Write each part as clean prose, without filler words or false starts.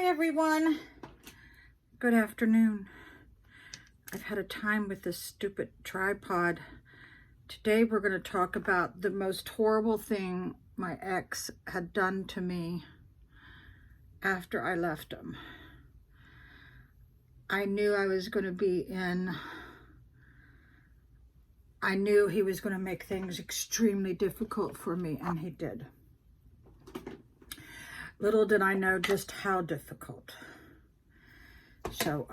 Hi everyone. Good afternoon. I've had a time with this stupid tripod. Today we're going to talk about the most horrible thing my ex had done to me after I left him. I knew I was going to be I knew he was going to make things extremely difficult for me, and he did. Little did I know just how difficult. So,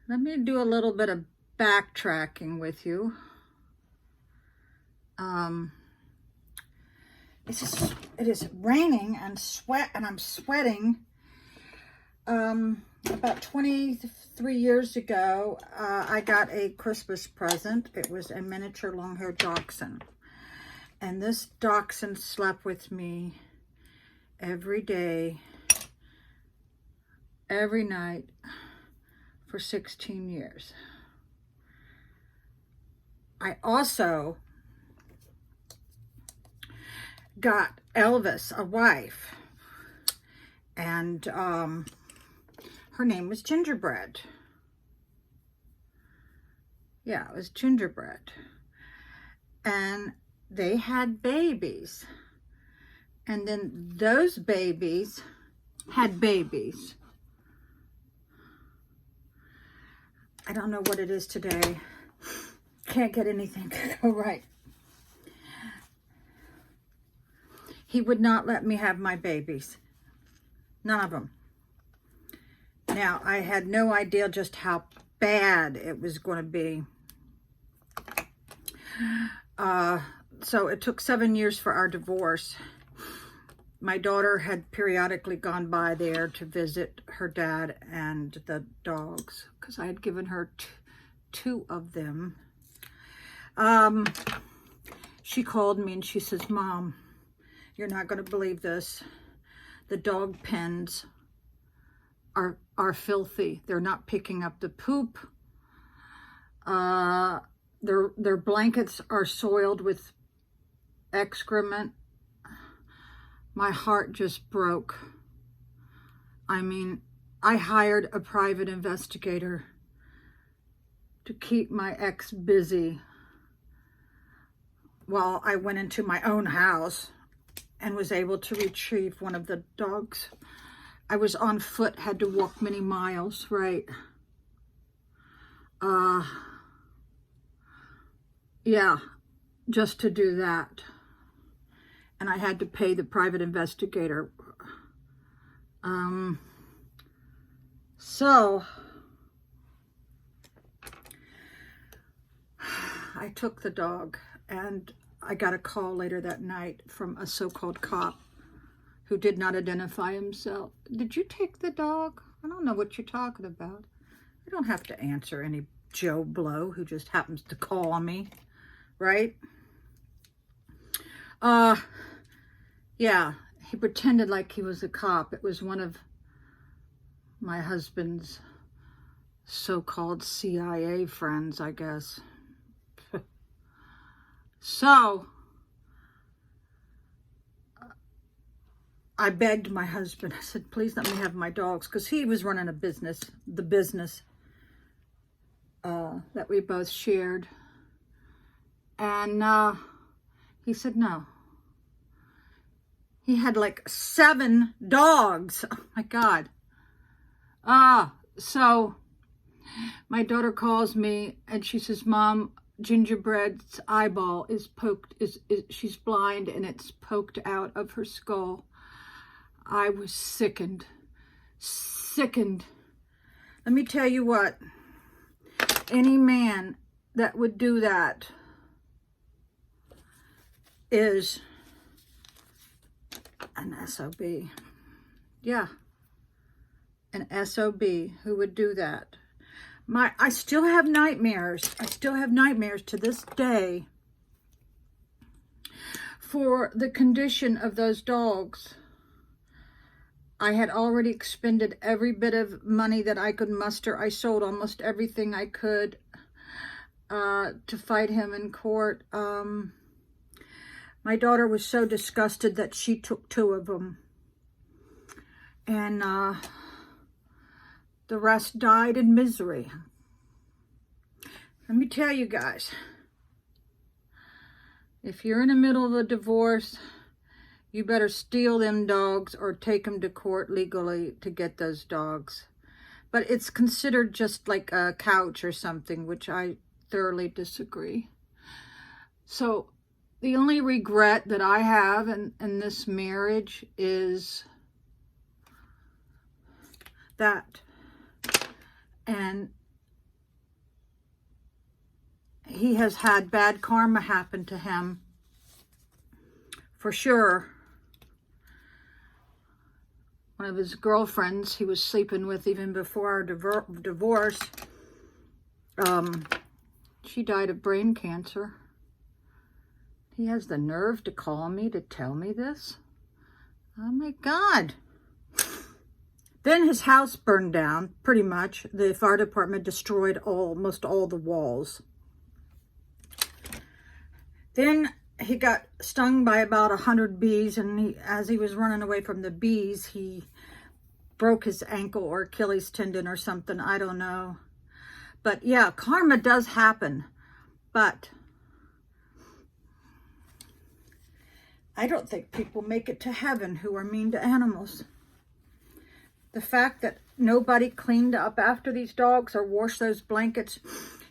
let me do a little bit of backtracking with you. It is raining and I'm sweating. About 23 years ago, I got a Christmas present. It was a miniature long-haired dachshund. And this dachshund slept with me every day, every night for 16 years. I also got Elvis a wife, and her name was Gingerbread. Yeah, it was Gingerbread. And they had babies. And then those babies had babies. I don't know what it is today. Can't get anything to go right. He would not let me have my babies. None of them. Now, I had no idea just how bad it was going to be. So it took 7 years for our divorce. My daughter had periodically gone by there to visit her dad and the dogs, because I had given her two of them. She called me and she says, "Mom, you're not going to believe this. The dog pens are filthy. They're not picking up the poop. Their blankets are soiled with excrement." My heart just broke. I mean, I hired a private investigator to keep my ex busy while I went into my own house and was able to retrieve one of the dogs. I was on foot, had to walk many miles, right? Yeah, just to do that. And I had to pay the private investigator. So I took the dog, and I got a call later that night from a so-called cop who did not identify himself. "Did you take the dog?" "I don't know what you're talking about." I don't have to answer any Joe Blow who just happens to call me, right? Yeah, he pretended like he was a cop. It was one of my husband's so-called CIA friends, I guess. So I begged my husband. I said, "Please let me have my dogs," because he was running the business that we both shared. And he said no. He had like 7 dogs. Oh my God. So my daughter calls me and she says, "Mom, Gingerbread's eyeball is poked, she's blind and it's poked out of her skull." I was sickened. Let me tell you what, any man that would do that is an SOB. Yeah, an SOB who would do that. I still have nightmares. I still have nightmares to this day for the condition of those dogs. I had already expended every bit of money that I could muster. I sold almost everything I could to fight him in court. My daughter was so disgusted that she took 2 of them. And the rest died in misery. Let me tell you guys, if you're in the middle of a divorce, you better steal them dogs or take them to court legally to get those dogs. But it's considered just like a couch or something, which I thoroughly disagree. So the only regret that I have in this marriage is that. And he has had bad karma happen to him, for sure. One of his girlfriends he was sleeping with even before our divorce, she died of brain cancer. He has the nerve to call me to tell me this? Oh my God. Then his house burned down, pretty much. The fire department destroyed almost all the walls. Then he got stung by about 100 bees, and as he was running away from the bees, he broke his ankle or Achilles tendon or something. I don't know. But yeah, karma does happen. But I don't think people make it to heaven who are mean to animals. The fact that nobody cleaned up after these dogs or washed those blankets.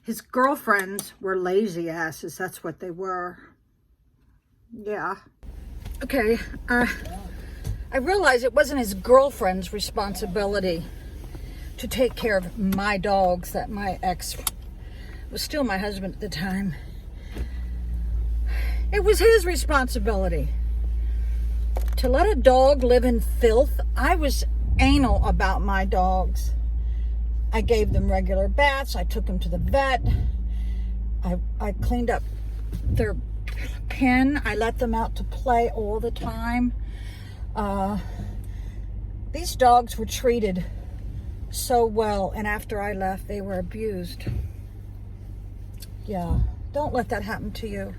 His girlfriends were lazy asses. That's what they were. Yeah. Okay. I realized it wasn't his girlfriend's responsibility to take care of my dogs, that my ex was still my husband at the time. It was his responsibility to let a dog live in filth. I was anal about my dogs. I gave them regular baths. I took them to the vet. I cleaned up their pen. I let them out to play all the time. These dogs were treated so well, and after I left, they were abused. Yeah, don't let that happen to you.